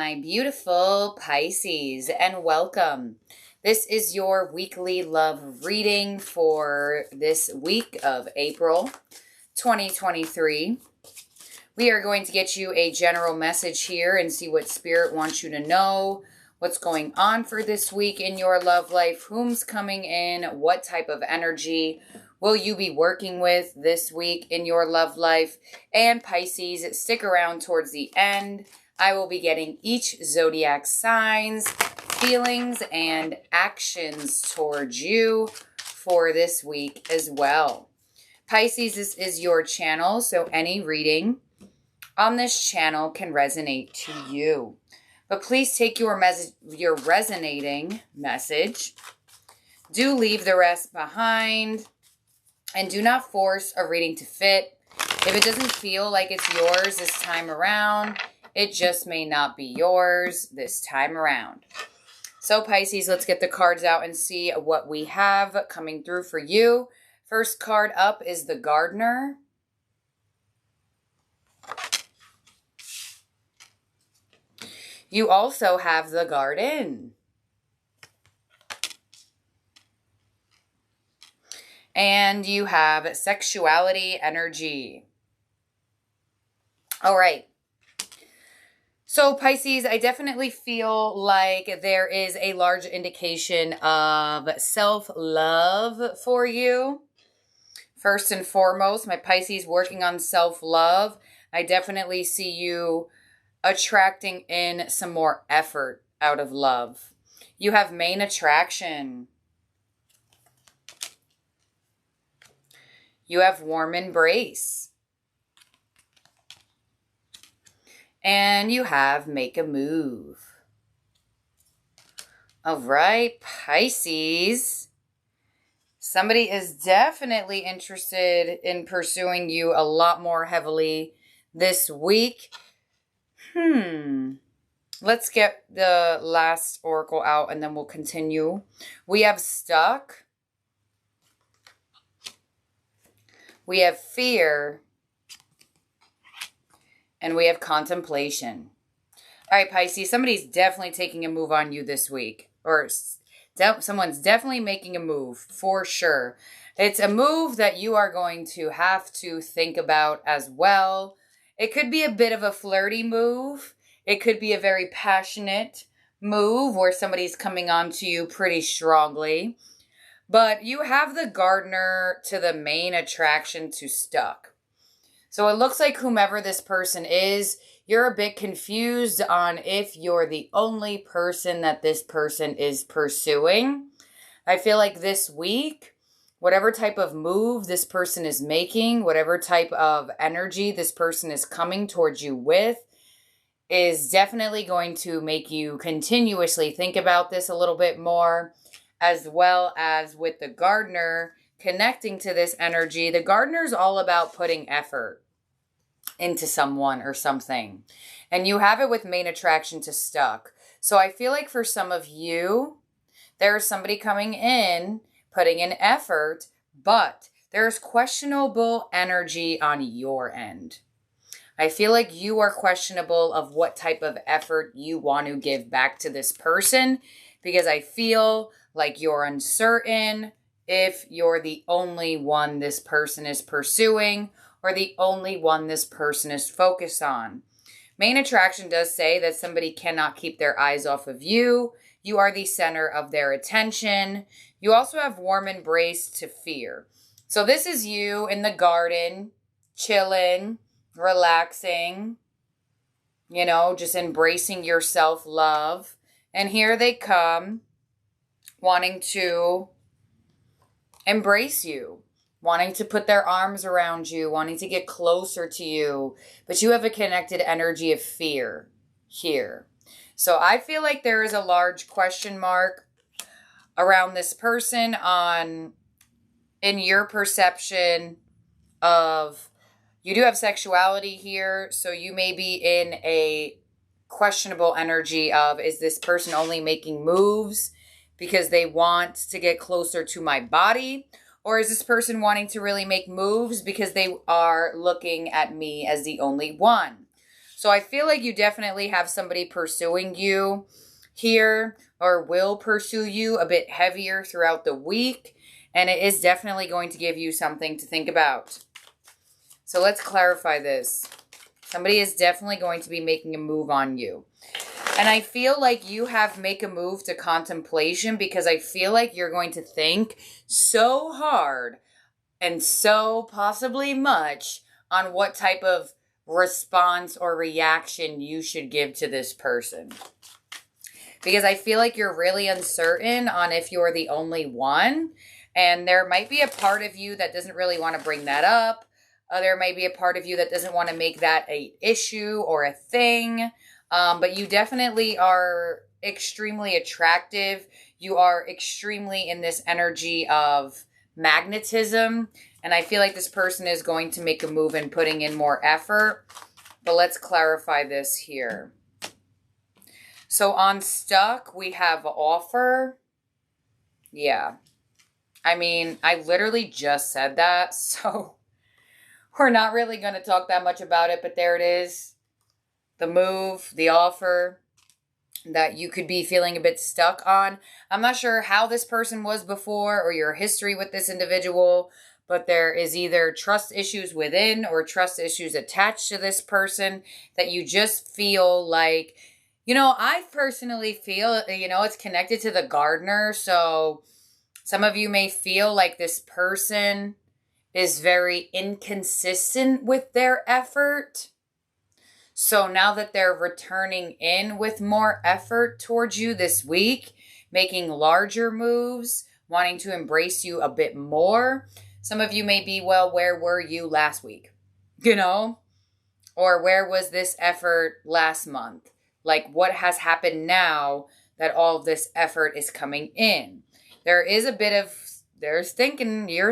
My beautiful Pisces, and welcome. This is your weekly love reading for this week of April 2023. We are going to get you a general message here and see what Spirit wants you to know, what's going on for this week in your love life, whom's coming in, what type of energy will you be working with this week in your love life. And Pisces, stick around towards the end. I will be getting each zodiac signs, feelings, and actions towards you for this week as well. Pisces, this is your channel, so any reading on this channel can resonate to you. But please take your resonating message. Do leave the rest behind, and do not force a reading to fit. If it doesn't feel like it's yours this time around, it just may not be yours this time around. So Pisces, let's get the cards out and see what we have coming through for you. First card up is the Gardener. You also have the Garden. And you have Sexuality Energy. All right. So Pisces, I definitely feel like there is a large indication of self-love for you. First and foremost, my Pisces working on self-love. I definitely see you attracting in some more effort out of love. You have main attraction. You have warm embrace. And you have make a move. All right, Pisces. Somebody is definitely interested in pursuing you a lot more heavily this week. Let's get the last oracle out and then we'll continue. We have stuck. We have fear. And we have contemplation. All right, Pisces, somebody's definitely taking a move on you this week. Or someone's definitely making a move, for sure. It's a move that you are going to have to think about as well. It could be a bit of a flirty move. It could be a very passionate move where somebody's coming on to you pretty strongly. But you have the Gardener to the main attraction to stuck. So it looks like whomever this person is, you're a bit confused on if you're the only person that this person is pursuing. I feel like this week, whatever type of move this person is making, whatever type of energy this person is coming towards you with, is definitely going to make you continuously think about this a little bit more, as well as with the Gardener connecting to this energy. The Gardener's all about putting effort into someone or something. And you have it with main attraction to stuck. So I feel like for some of you, there's somebody coming in, putting in effort, but there's questionable energy on your end. I feel like you are questionable of what type of effort you want to give back to this person, because I feel like you're uncertain if you're the only one this person is pursuing or the only one this person is focused on. Main attraction does say that somebody cannot keep their eyes off of you. You are the center of their attention. You also have warm embrace to fear. So this is you in the garden, chilling, relaxing, just embracing your self-love. And here they come, wanting to embrace you, wanting to put their arms around you, wanting to get closer to you. But you have a connected energy of fear here. So I feel like there is a large question mark around this person in your perception of, you do have sexuality here. So you may be in a questionable energy of, is this person only making moves because they want to get closer to my body? Or is this person wanting to really make moves because they are looking at me as the only one? So I feel like you definitely have somebody pursuing you here, or will pursue you a bit heavier throughout the week. And it is definitely going to give you something to think about. So let's clarify this. Somebody is definitely going to be making a move on you. And I feel like you have make a move to contemplation, because I feel like you're going to think so hard and so possibly much on what type of response or reaction you should give to this person. Because I feel like you're really uncertain on if you're the only one. And there might be a part of you that doesn't really want to bring that up. There may be a part of you that doesn't want to make that an issue or a thing. But you definitely are extremely attractive. You are extremely in this energy of magnetism. And I feel like this person is going to make a move and putting in more effort. But let's clarify this here. So on stuck, we have offer. Yeah. I mean, I literally just said that. So we're not really going to talk that much about it. But there it is. The move, the offer that you could be feeling a bit stuck on. I'm not sure how this person was before or your history with this individual, but there is either trust issues within or trust issues attached to this person that you just feel like, I personally feel, it's connected to the gardener. So some of you may feel like this person is very inconsistent with their effort. So now that they're returning in with more effort towards you this week, making larger moves, wanting to embrace you a bit more, some of you may be, well, where were you last week? Or where was this effort last month? Like, what has happened now that all of this effort is coming in? There is a bit of, you're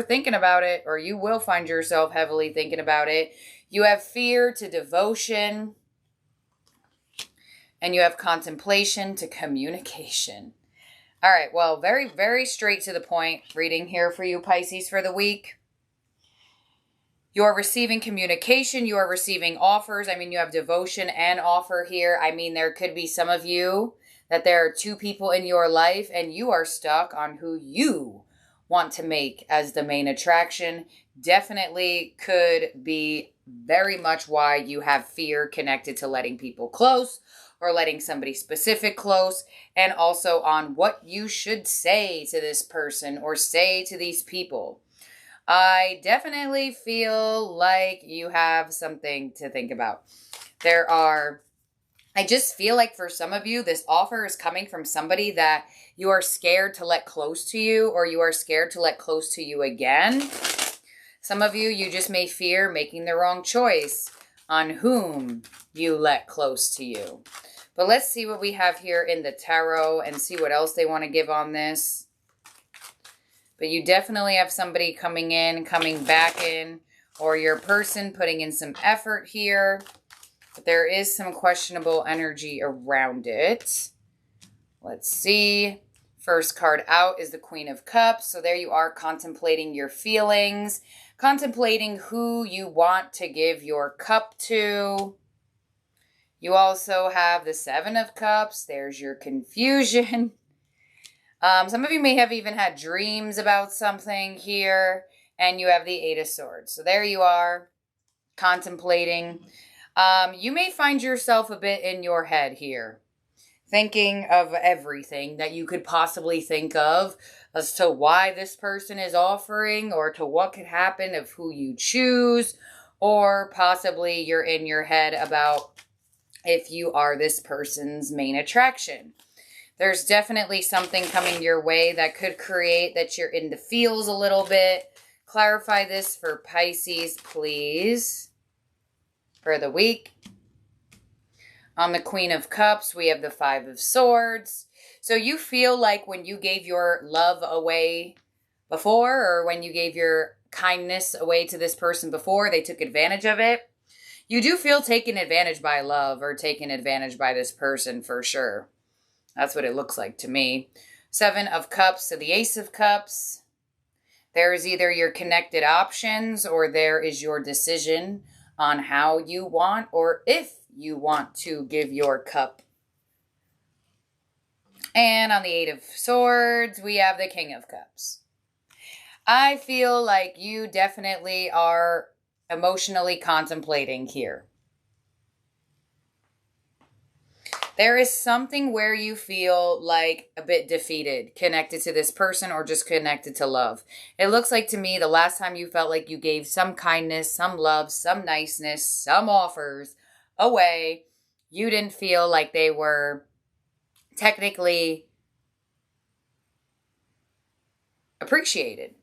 thinking about it, or you will find yourself heavily thinking about it. You have fear to devotion. And you have contemplation to communication. All right, well, very, very straight to the point reading here for you, Pisces, for the week. You are receiving communication. You are receiving offers. I mean, you have devotion and offer here. I mean, there could be some of you that there are two people in your life and you are stuck on who you want to make as the main attraction. Definitely could be very much why you have fear connected to letting people close, or letting somebody specific close, and also on what you should say to this person or say to these people. I definitely feel like you have something to think about. I just feel like for some of you, this offer is coming from somebody that you are scared to let close to you, or you are scared to let close to you again. Some of you just may fear making the wrong choice on whom you let close to you. But let's see what we have here in the tarot and see what else they want to give on this. But you definitely have somebody coming in, coming back in, or your person putting in some effort here. But there is some questionable energy around it. Let's see. First card out is the Queen of Cups. So there you are, contemplating your feelings, contemplating who you want to give your cup to. You also have the Seven of Cups. There's your confusion. Some of you may have even had dreams about something here. And you have the Eight of Swords. So there you are, contemplating. You may find yourself a bit in your head here, thinking of everything that you could possibly think of as to why this person is offering, or to what could happen of who you choose, or possibly you're in your head about if you are this person's main attraction. There's definitely something coming your way that could create that you're in the feels a little bit. Clarify this for Pisces, please, for the week. On the Queen of Cups, we have the Five of Swords. So you feel like when you gave your love away before, or when you gave your kindness away to this person before, they took advantage of it. You do feel taken advantage by love, or taken advantage by this person for sure. That's what it looks like to me. Seven of Cups to the Ace of Cups. There is either your connected options, or there is your decision on how you want, or if you want to give your cup. And on the Eight of Swords, we have the King of Cups. I feel like you definitely are emotionally contemplating here. There is something where you feel like a bit defeated, connected to this person or just connected to love. It looks like to me the last time you felt like you gave some kindness, some love, some niceness, some offers away, you didn't feel like they were technically appreciated.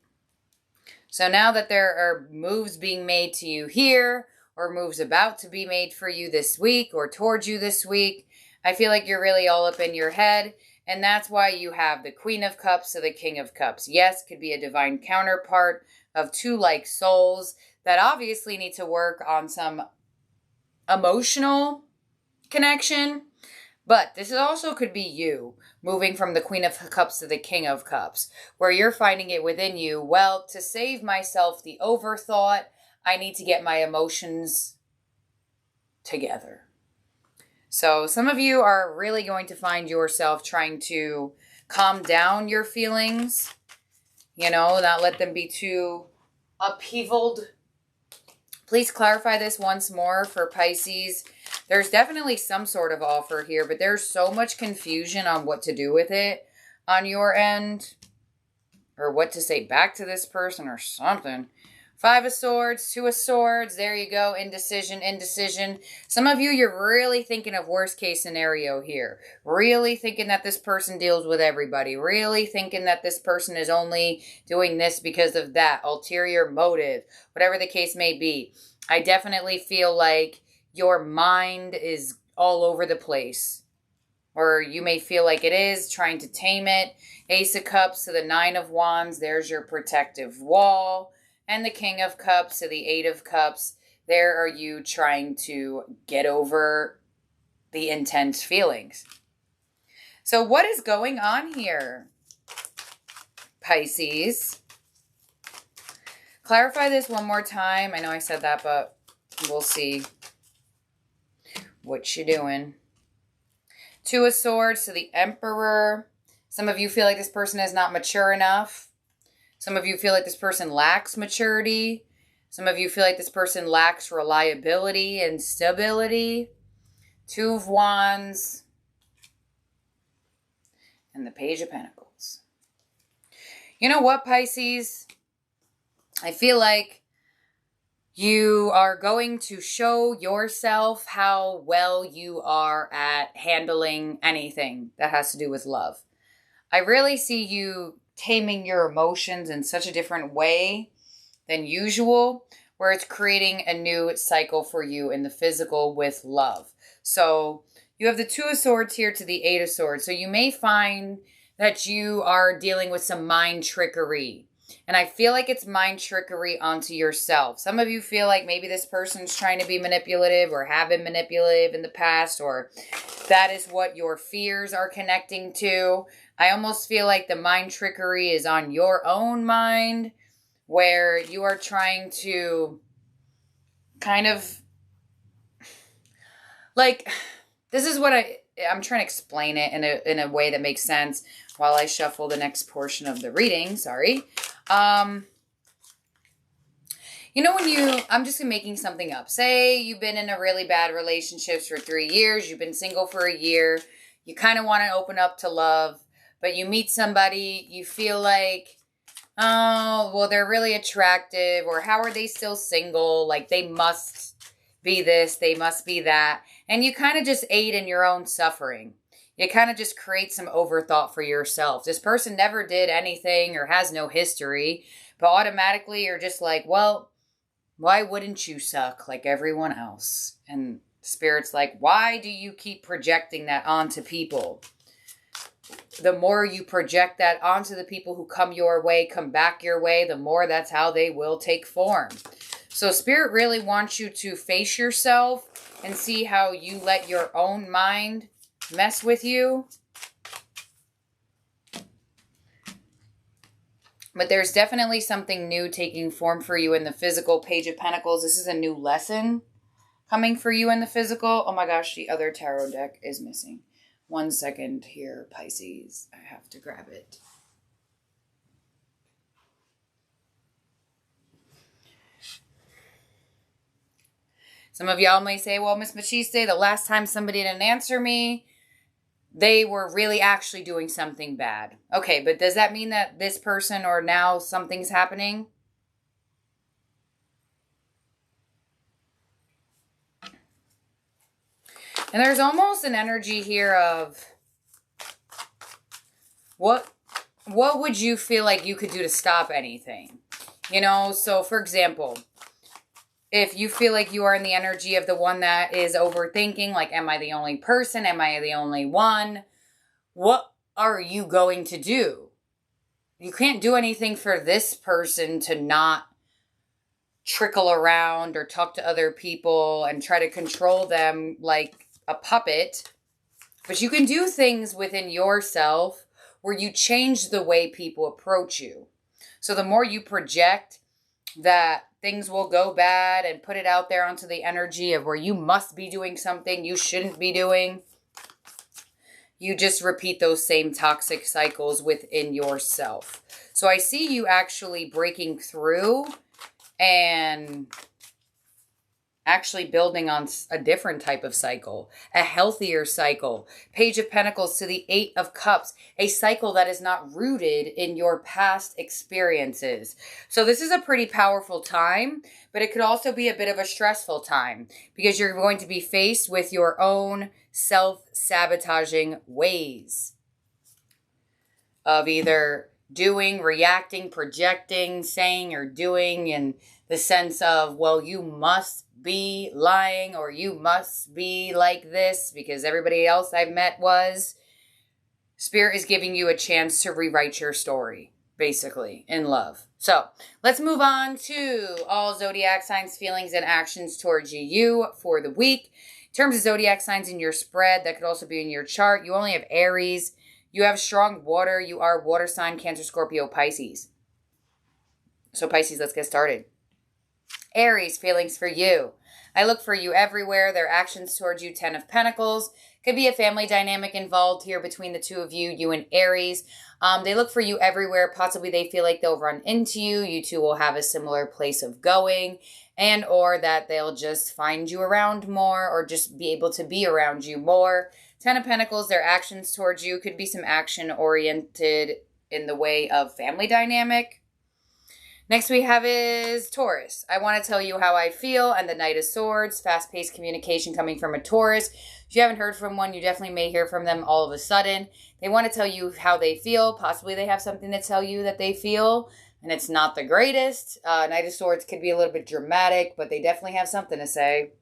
So now that there are moves being made to you here, or moves about to be made for you this week or towards you this week, I feel like you're really all up in your head. And that's why you have the Queen of Cups to the King of Cups. Yes, could be a divine counterpart of two like souls that obviously need to work on some emotional connection. But this also could be you moving from the Queen of Cups to the King of Cups, where you're finding it within you, well, to save myself the overthought, I need to get my emotions together. So some of you are really going to find yourself trying to calm down your feelings, not let them be too upheavaled. Please clarify this once more for Pisces. There's definitely some sort of offer here, but there's so much confusion on what to do with it on your end, or what to say back to this person or something. Five of Swords, Two of Swords, there you go, indecision. Some of you, you're really thinking of worst case scenario here. Really thinking that this person deals with everybody. Really thinking that this person is only doing this because of that ulterior motive, whatever the case may be. I definitely feel like your mind is all over the place. Or you may feel like it is, trying to tame it. Ace of Cups to the Nine of Wands, there's your protective wall. And the King of Cups to the Eight of Cups, there are you trying to get over the intense feelings. So what is going on here, Pisces? Clarify this one more time. I know I said that, but we'll see what you're doing. Two of Swords to the Emperor. Some of you feel like this person is not mature enough. Some of you feel like this person lacks maturity. Some of you feel like this person lacks reliability and stability. Two of Wands. And the Page of Pentacles. You know what, Pisces? I feel like you are going to show yourself how well you are at handling anything that has to do with love. I really see you taming your emotions in such a different way than usual, where it's creating a new cycle for you in the physical with love. So you have the Two of Swords here to the Eight of Swords. So you may find that you are dealing with some mind trickery. And I feel like it's mind trickery onto yourself. Some of you feel like maybe this person's trying to be manipulative or have been manipulative in the past, or that is what your fears are connecting to. I almost feel like the mind trickery is on your own mind, where you are trying to kind of, like, this is what I'm trying to explain it in a way that makes sense while I shuffle the next portion of the reading. Sorry. When I'm just making something up. Say you've been in a really bad relationships for 3 years. You've been single for a year. You kind of want to open up to love, but you meet somebody. You feel like, oh, well, they're really attractive, or how are they still single? Like, they must be this, they must be that. And you kind of just aid in your own suffering. You kind of just create some overthought for yourself. This person never did anything or has no history, but automatically you're just like, well, why wouldn't you suck like everyone else? And Spirit's like, why do you keep projecting that onto people? The more you project that onto the people who come your way, come back your way, the more that's how they will take form. So Spirit really wants you to face yourself and see how you let your own mind mess with you. But there's definitely something new taking form for you in the physical. Page of Pentacles. This is a new lesson coming for you in the physical. Oh my gosh, the other tarot deck is missing. 1 second here, Pisces. I have to grab it. Some of y'all may say, well, Miss Machiste, the last time somebody didn't answer me, they were really actually doing something bad. Okay, but does that mean that this person or now something's happening? And there's almost an energy here of what would you feel like you could do to stop anything? You know, so for example, if you feel like you are in the energy of the one that is overthinking, like, am I the only person? Am I the only one? What are you going to do? You can't do anything for this person to not trickle around or talk to other people and try to control them like a puppet. But you can do things within yourself where you change the way people approach you. So the more you project that things will go bad and put it out there onto the energy of where you must be doing something you shouldn't be doing, you just repeat those same toxic cycles within yourself. So I see you actually breaking through and actually building on a different type of cycle, a healthier cycle. Page of Pentacles to the 8 of Cups, a cycle that is not rooted in your past experiences. So this is a pretty powerful time, but it could also be a bit of a stressful time because you're going to be faced with your own self-sabotaging ways of either doing, reacting, projecting, saying, or doing in the sense of, well, you must be lying or you must be like this because everybody else I've met was. Spirit is giving you a chance to rewrite your story, basically, in love. So let's move on to all zodiac signs, feelings, and actions towards you for the week. In terms of zodiac signs in your spread, that could also be in your chart. You only have Aries. You have strong water. You are water sign, Cancer, Scorpio, Pisces. So Pisces, let's get started. Aries, feelings for you. I look for you everywhere. Their actions towards you, 10 of Pentacles. Could be a family dynamic involved here between the two of you, you and Aries. They look for you everywhere. Possibly they feel like they'll run into you. You two will have a similar place of going, and or that they'll just find you around more or just be able to be around you more. 10 of Pentacles, their actions towards you could be some action oriented in the way of family dynamic. Next we have is Taurus. I want to tell you how I feel, and the Knight of Swords, fast-paced communication coming from a Taurus. If you haven't heard from one, you definitely may hear from them all of a sudden. They want to tell you how they feel. Possibly they have something to tell you that they feel, and it's not the greatest. Knight of Swords could be a little bit dramatic, but they definitely have something to say.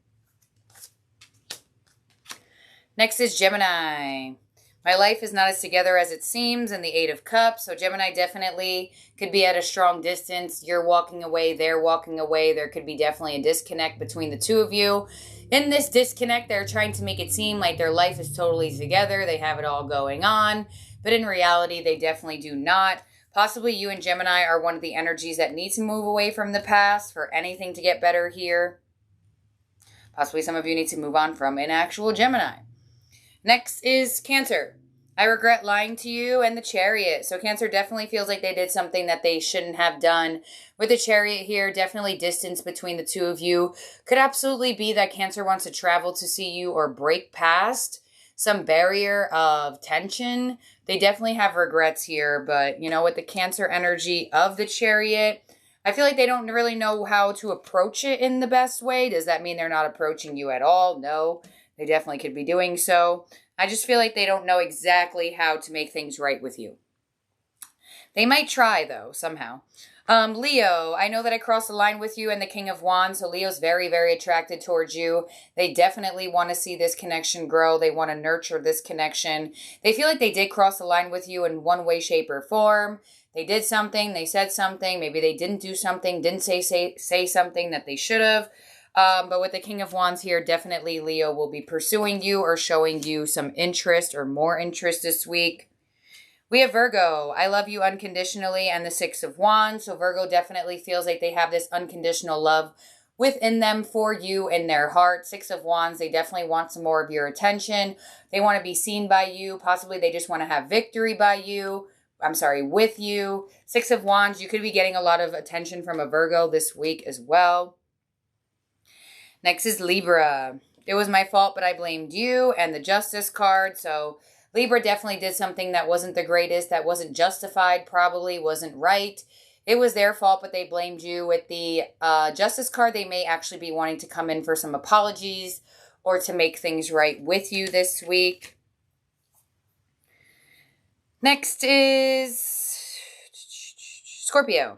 Next is Gemini. My life is not as together as it seems, in the 8 of Cups. So Gemini definitely could be at a strong distance. You're walking away, they're walking away. There could be definitely a disconnect between the two of you. In this disconnect, they're trying to make it seem like their life is totally together. They have it all going on. But in reality, they definitely do not. Possibly you and Gemini are one of the energies that need to move away from the past for anything to get better here. Possibly some of you need to move on from an actual Gemini. Next is Cancer. I regret lying to you, and the Chariot. So Cancer definitely feels like they did something that they shouldn't have done. With the Chariot here, definitely distance between the two of you. Could absolutely be that Cancer wants to travel to see you or break past some barrier of tension. They definitely have regrets here, but you know, with the Cancer energy of the Chariot, I feel like they don't really know how to approach it in the best way. Does that mean they're not approaching you at all? No. They definitely could be doing so. I just feel like they don't know exactly how to make things right with you. They might try, though, somehow. Leo, I know that I crossed the line with you and the King of Wands, so Leo's very, very attracted towards you. They definitely want to see this connection grow. They want to nurture this connection. They feel like they did cross the line with you in one way, shape, or form. They did something. They said something. Maybe they didn't do something, didn't say something that they should have. But with the King of Wands here, definitely Leo will be pursuing you or showing you some interest or more interest this week. We have Virgo. I love you unconditionally, and the 6 of Wands. So Virgo definitely feels like they have this unconditional love within them for you in their heart. Six of Wands, they definitely want some more of your attention. They want to be seen by you. Possibly they just want to have victory by you. I'm sorry, with you. Six of Wands, you could be getting a lot of attention from a Virgo this week as well. Next is Libra. It was my fault, but I blamed you, and the Justice card. So Libra definitely did something that wasn't the greatest, that wasn't justified, probably wasn't right. It was their fault, but they blamed you. With the Justice card, they may actually be wanting to come in for some apologies or to make things right with you this week. Next is Scorpio.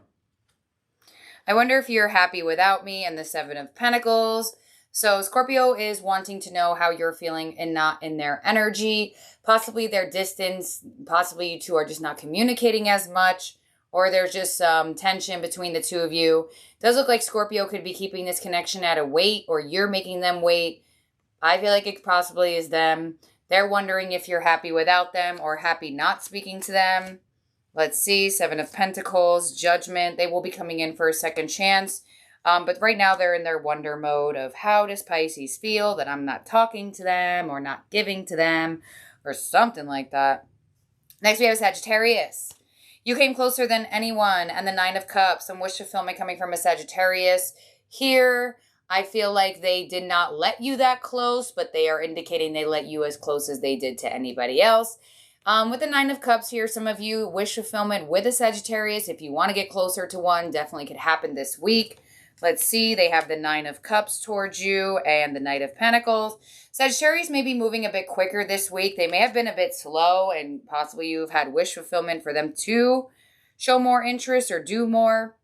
I wonder if you're happy without me, and the Seven of Pentacles. So Scorpio is wanting to know how you're feeling and not in their energy. Possibly their distance. Possibly you two are just not communicating as much. Or there's just some tension between the two of you. It does look like Scorpio could be keeping this connection at a wait, or you're making them wait. I feel like it possibly is them. They're wondering if you're happy without them or happy not speaking to them. Let's see. Seven of Pentacles, Judgment. They will be coming in for a second chance. But right now they're in their wonder mode of how does Pisces feel that I'm not talking to them or not giving to them or something like that. Next we have Sagittarius. You came closer than anyone, and the Nine of Cups. Some wish fulfillment coming from a Sagittarius. Here, I feel like they did not let you that close, but they are indicating they let you as close as they did to anybody else. With the Nine of Cups here, some of you wish fulfillment with a Sagittarius. If you want to get closer to one, definitely could happen this week. Let's see. They have the Nine of Cups towards you and the Knight of Pentacles. Sagittarius may be moving a bit quicker this week. They may have been a bit slow, and possibly you've had wish fulfillment for them to show more interest or do more.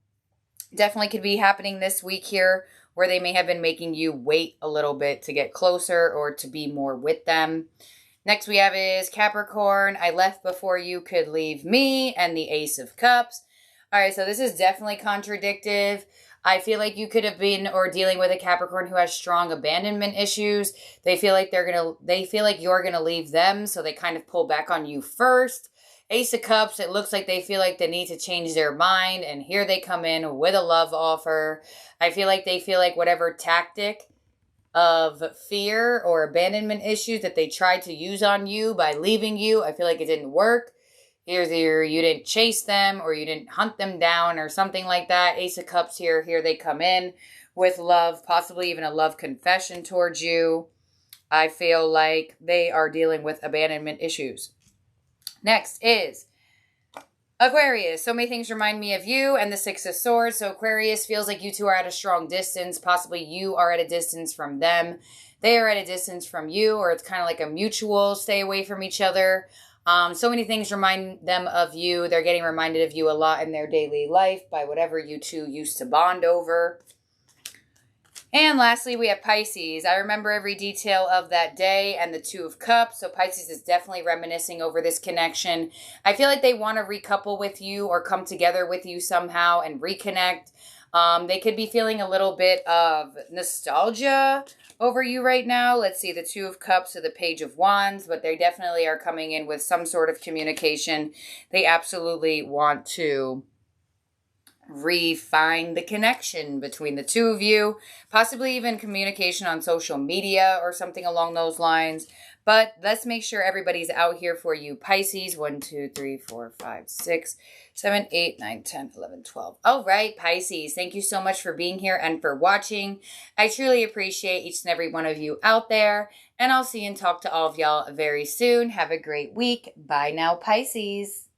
Definitely could be happening this week here, where they may have been making you wait a little bit to get closer or to be more with them. Next we have is Capricorn. I left before you could leave me, and the Ace of Cups. All right, so this is definitely contradictive. I feel like you could have been or dealing with a Capricorn who has strong abandonment issues. They feel like you're gonna leave them, so they kind of pull back on you first. Ace of Cups, it looks like they feel like they need to change their mind, and here they come in with a love offer. I feel like they feel like whatever tactic of fear or abandonment issues that they tried to use on you by leaving you, I feel like it didn't work. Either you didn't chase them or you didn't hunt them down or something like that. Ace of Cups here they come in with love, possibly even a love confession towards you. I feel like they are dealing with abandonment issues. Next is Aquarius. So many things remind me of you, and the Six of Swords. So Aquarius feels like you two are at a strong distance. Possibly you are at a distance from them. They are at a distance from you, or it's kind of like a mutual stay away from each other. So many things remind them of you. They're getting reminded of you a lot in their daily life by whatever you two used to bond over. And lastly, we have Pisces. I remember every detail of that day and the Two of Cups. So Pisces is definitely reminiscing over this connection. I feel like they want to recouple with you or come together with you somehow and reconnect. They could be feeling a little bit of nostalgia over you right now. Let's see, the Two of Cups or the Page of Wands, but they definitely are coming in with some sort of communication. They absolutely want to refine the connection between the two of you, possibly even communication on social media or something along those lines. But let's make sure everybody's out here for you, Pisces. 1, 2, 3, 4, 5, 6, 7, 8, 9, 10, 11, 12. All right, Pisces, thank you so much for being here and for watching. I truly appreciate each and every one of you out there, and I'll see and talk to all of y'all very soon. Have a great week. Bye now, Pisces.